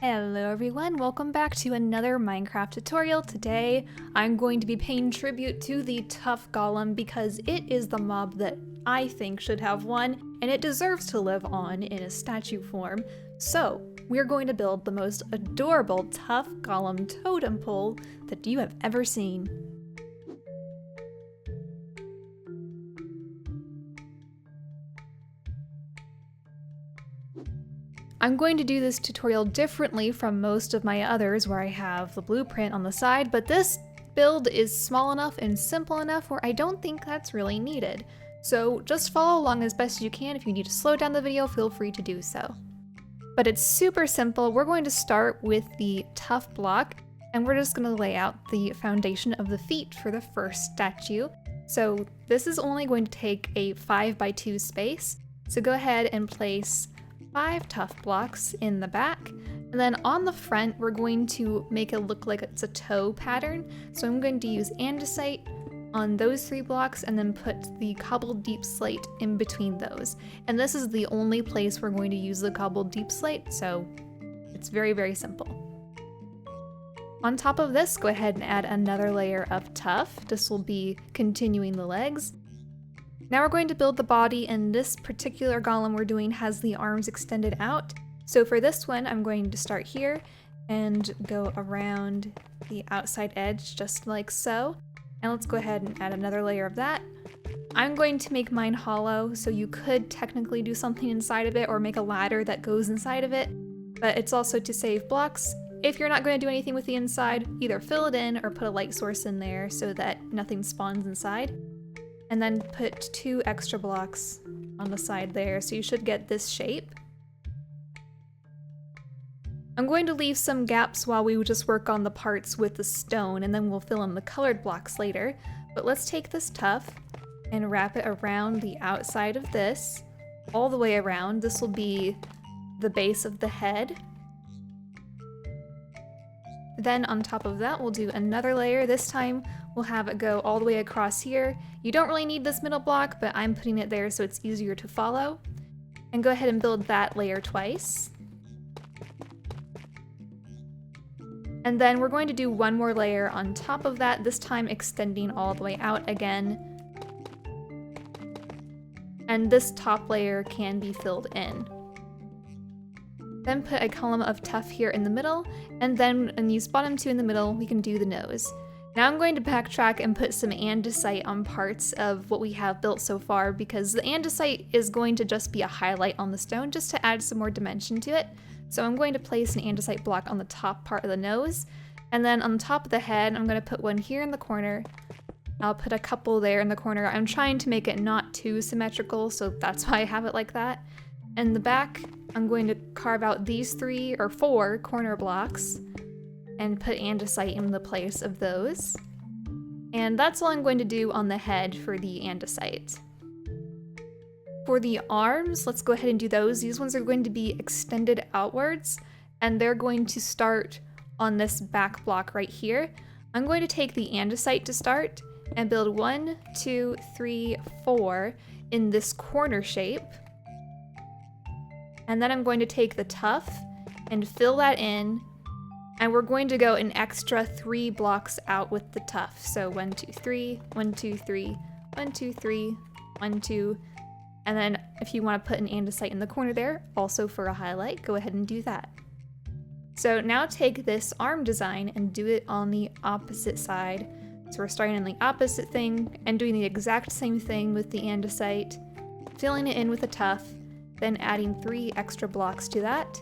Hello everyone, welcome back to another Minecraft tutorial. Today I'm going to be paying tribute to the Tuff Golem because it is the mob that I think should have one and it deserves to live on in a statue form. So we're going to build the most adorable Tuff Golem totem pole that you have ever seen. I'm going to do this tutorial differently from most of my others where I have the blueprint on the side, but this build is small enough and simple enough where I don't think that's really needed. So just follow along as best you can. If you need to slow down the video, feel free to do so. But it's super simple. We're going to start with the tuff block, and we're just going to lay out the foundation of the feet for the first statue. So this is only going to take a 5x2 space. So go ahead and place 5 tuff blocks in the back, and then on the front we're going to make it look like it's a toe pattern. So I'm going to use andesite on those 3 blocks and then put the cobbled deep slate in between those. And this is the only place we're going to use the cobbled deep slate, so it's very, very simple. On top of this, go ahead and add another layer of tuff. This will be continuing the legs. Now we're going to build the body, and this particular golem we're doing has the arms extended out. So for this one, I'm going to start here and go around the outside edge just like so. And let's go ahead and add another layer of that. I'm going to make mine hollow, so you could technically do something inside of it or make a ladder that goes inside of it, but it's also to save blocks. If you're not going to do anything with the inside, either fill it in or put a light source in there so that nothing spawns inside. And then put 2 extra blocks on the side there, so you should get this shape. I'm going to leave some gaps while we just work on the parts with the stone, and then we'll fill in the colored blocks later. But let's take this tuff and wrap it around the outside of this, all the way around. This will be the base of the head. Then on top of that, we'll do another layer. This time we'll have it go all the way across here. You don't really need this middle block, but I'm putting it there so it's easier to follow. And go ahead and build that layer twice. And then we're going to do one more layer on top of that, this time extending all the way out again. And this top layer can be filled in. Then put a column of tuff here in the middle, and then in these bottom 2 in the middle, we can do the nose. Now I'm going to backtrack and put some andesite on parts of what we have built so far, because the andesite is going to just be a highlight on the stone just to add some more dimension to it. So I'm going to place an andesite block on the top part of the nose, and then on the top of the head, I'm going to put one here in the corner. I'll put a couple there in the corner. I'm trying to make it not too symmetrical, so that's why I have it like that. And the back, I'm going to carve out these 3 or 4 corner blocks and put andesite in the place of those. And that's all I'm going to do on the head for the andesite. For the arms, let's go ahead and do those. These ones are going to be extended outwards, and they're going to start on this back block right here. I'm going to take the andesite to start and build 1, 2, 3, 4 in this corner shape. And then I'm going to take the tuff and fill that in, and we're going to go an extra 3 blocks out with the tuff. So 1, 2, 3, 1, 2, 3, 1, 2, 3, 1, 2, and then if you want to put an andesite in the corner there, also for a highlight, go ahead and do that. So now take this arm design and do it on the opposite side. So we're starting on the opposite thing and doing the exact same thing with the andesite, filling it in with the tuff, then adding 3 extra blocks to that.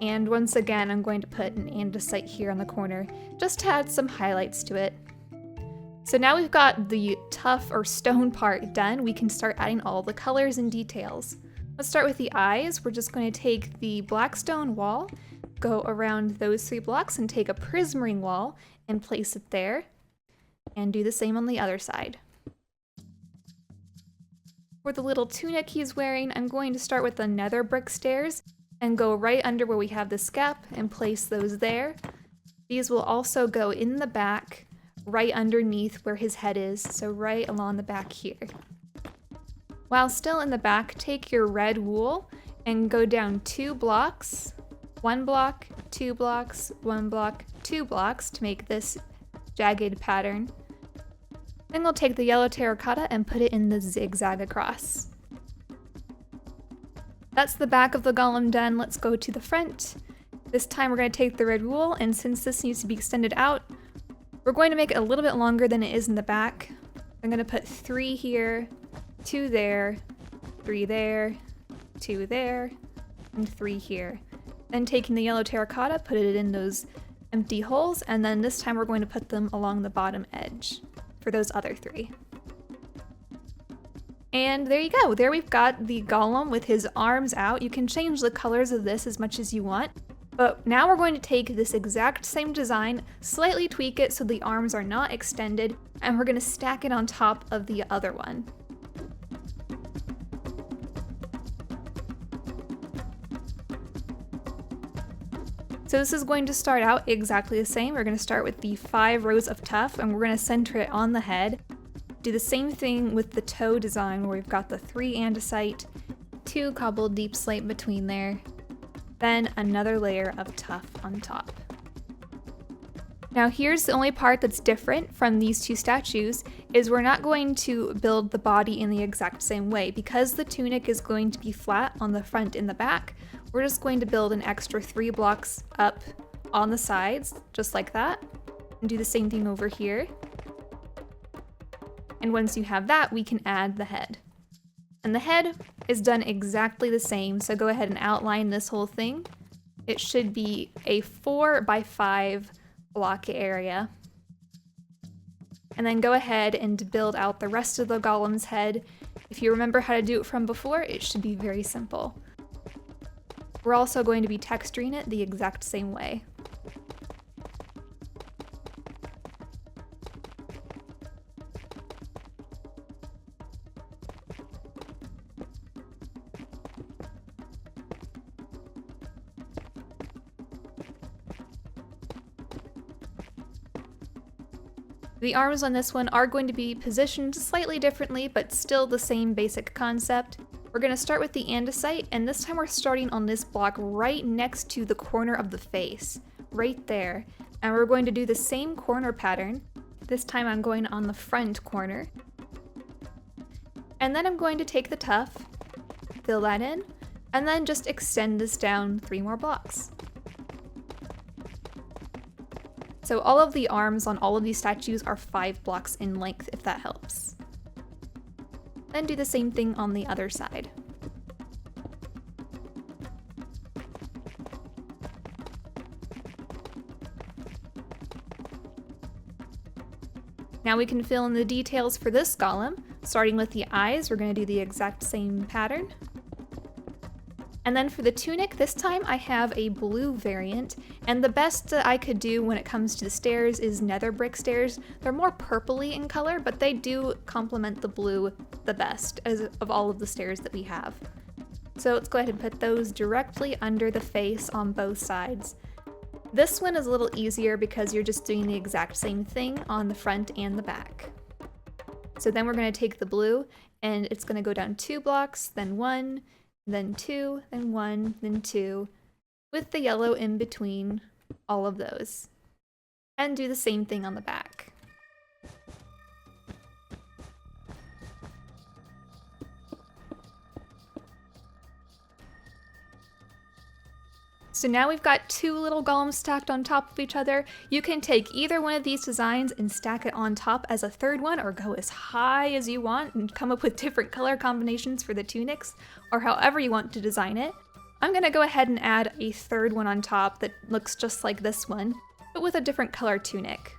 And once again, I'm going to put an andesite here on the corner just to add some highlights to it. So now we've got the tuff or stone part done, we can start adding all the colors and details. Let's start with the eyes. We're just going to take the black stone wall, go around those 3 blocks and take a prismarine wall and place it there, and do the same on the other side. For the little tunic he's wearing, I'm going to start with the nether brick stairs and go right under where we have this gap and place those there. These will also go in the back, right underneath where his head is, so right along the back here. While still in the back, take your red wool and go down 2 blocks 1 block, 2 blocks, 1 block, 2 blocks to make this jagged pattern. Then we'll take the yellow terracotta and put it in the zigzag across. That's the back of the golem done. Let's go to the front. This time we're going to take the red wool, and since this needs to be extended out, we're going to make it a little bit longer than it is in the back. I'm going to put 3 here, 2 there, 3 there, 2 there, and 3 here. Then taking the yellow terracotta, put it in those empty holes, and then this time we're going to put them along the bottom edge for those other 3. And there you go. There we've got the golem with his arms out. You can change the colors of this as much as you want. But now we're going to take this exact same design, slightly tweak it so the arms are not extended, and we're going to stack it on top of the other one. So this is going to start out exactly the same. We're going to start with the 5 rows of tuff, and we're going to center it on the head. Do the same thing with the toe design where we've got the 3 andesite, 2 cobbled deep slate between there, then another layer of tuff on top. Now here's the only part that's different from these 2 statues is we're not going to build the body in the exact same way. Because the tunic is going to be flat on the front and the back, we're just going to build an extra 3 blocks up on the sides, just like that, and do the same thing over here. And once you have that, we can add the head. And the head is done exactly the same, so go ahead and outline this whole thing. It should be a 4 by 5 block area. And then go ahead and build out the rest of the golem's head. If you remember how to do it from before, it should be very simple. We're also going to be texturing it the exact same way. The arms on this one are going to be positioned slightly differently, but still the same basic concept. We're going to start with the andesite, and this time we're starting on this block right next to the corner of the face, right there. And we're going to do the same corner pattern. This time I'm going on the front corner. And then I'm going to take the tuff, fill that in, and then just extend this down 3 more blocks. So all of the arms on all of these statues are 5 blocks in length, if that helps. Then do the same thing on the other side. Now we can fill in the details for this golem. Starting with the eyes, we're going to do the exact same pattern. And then for the tunic, this time I have a blue variant, and the best that I could do when it comes to the stairs is nether brick stairs. They're more purpley in color, but they do complement the blue the best of all of the stairs that we have. So let's go ahead and put those directly under the face on both sides. This one is a little easier because you're just doing the exact same thing on the front and the back. So then we're going to take the blue, and it's going to go down 2 blocks, then 1, then 2, then 1, then 2, with the yellow in between all of those. And do the same thing on the back. So now we've got 2 little golems stacked on top of each other. You can take either one of these designs and stack it on top as a 3rd one, or go as high as you want and come up with different color combinations for the tunics, or however you want to design it. I'm gonna go ahead and add a 3rd one on top that looks just like this one, but with a different color tunic.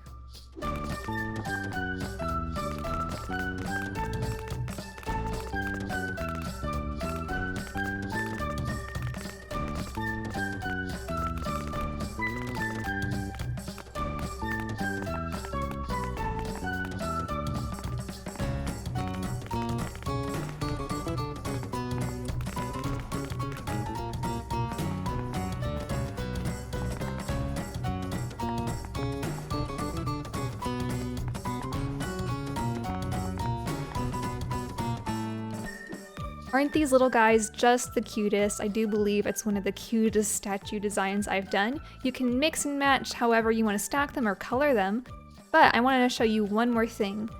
Aren't these little guys just the cutest? I do believe it's one of the cutest statue designs I've done. You can mix and match however you want to stack them or color them, but I wanted to show you one more thing.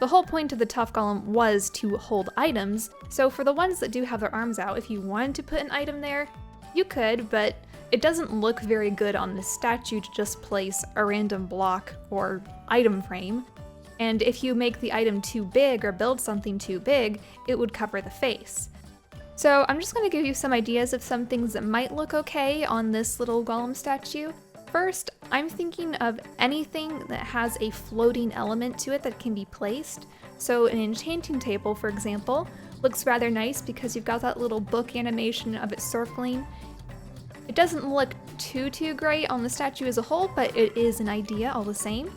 The whole point of the Tuff Golem was to hold items, so for the ones that do have their arms out, if you wanted to put an item there, you could, but it doesn't look very good on the statue to just place a random block or item frame. And if you make the item too big or build something too big, it would cover the face. So I'm just going to give you some ideas of some things that might look okay on this little golem statue. First, I'm thinking of anything that has a floating element to it that can be placed. So an enchanting table, for example, looks rather nice because you've got that little book animation of it circling. It doesn't look too great on the statue as a whole, but it is an idea all the same.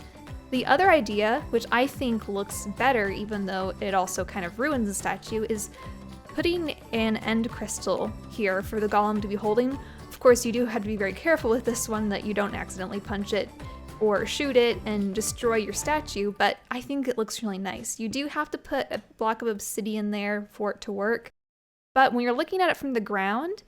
The other idea, which I think looks better even though it also kind of ruins the statue, is putting an end crystal here for the golem to be holding. Of course, you do have to be very careful with this one that you don't accidentally punch it or shoot it and destroy your statue, but I think it looks really nice. You do have to put a block of obsidian there for it to work, but when you're looking at it from the ground,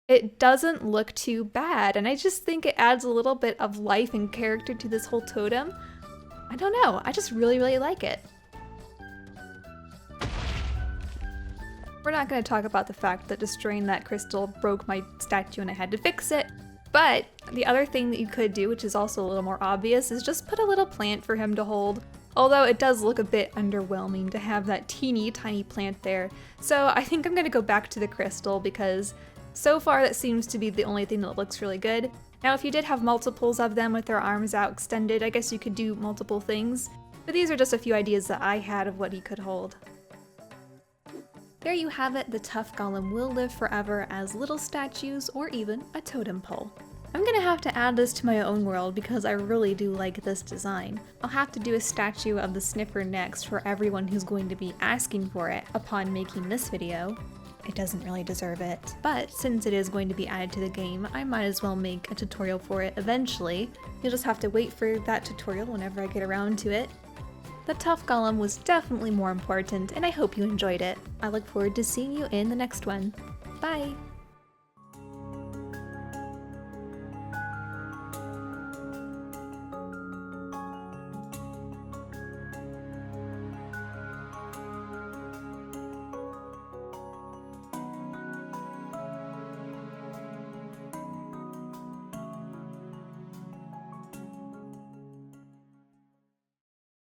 it doesn't look too bad, and I just think it adds a little bit of life and character to this whole totem. I don't know, I just really like it. We're not going to talk about the fact that destroying that crystal broke my statue and I had to fix it, but the other thing that you could do, which is also a little more obvious, is just put a little plant for him to hold. Although it does look a bit underwhelming to have that teeny tiny plant there. So I think I'm going to go back to the crystal because so far that seems to be the only thing that looks really good. Now if you did have multiples of them with their arms out extended, I guess you could do multiple things. But these are just a few ideas that I had of what he could hold. There you have it, the Tuff Golem will live forever as little statues or even a totem pole. I'm gonna have to add this to my own world because I really do like this design. I'll have to do a statue of the Sniffer next for everyone who's going to be asking for it upon making this video. It doesn't really deserve it, but since it is going to be added to the game, I might as well make a tutorial for it eventually. You'll just have to wait for that tutorial whenever I get around to it. The Tuff Golem was definitely more important, and I hope you enjoyed it. I look forward to seeing you in the next one. Bye!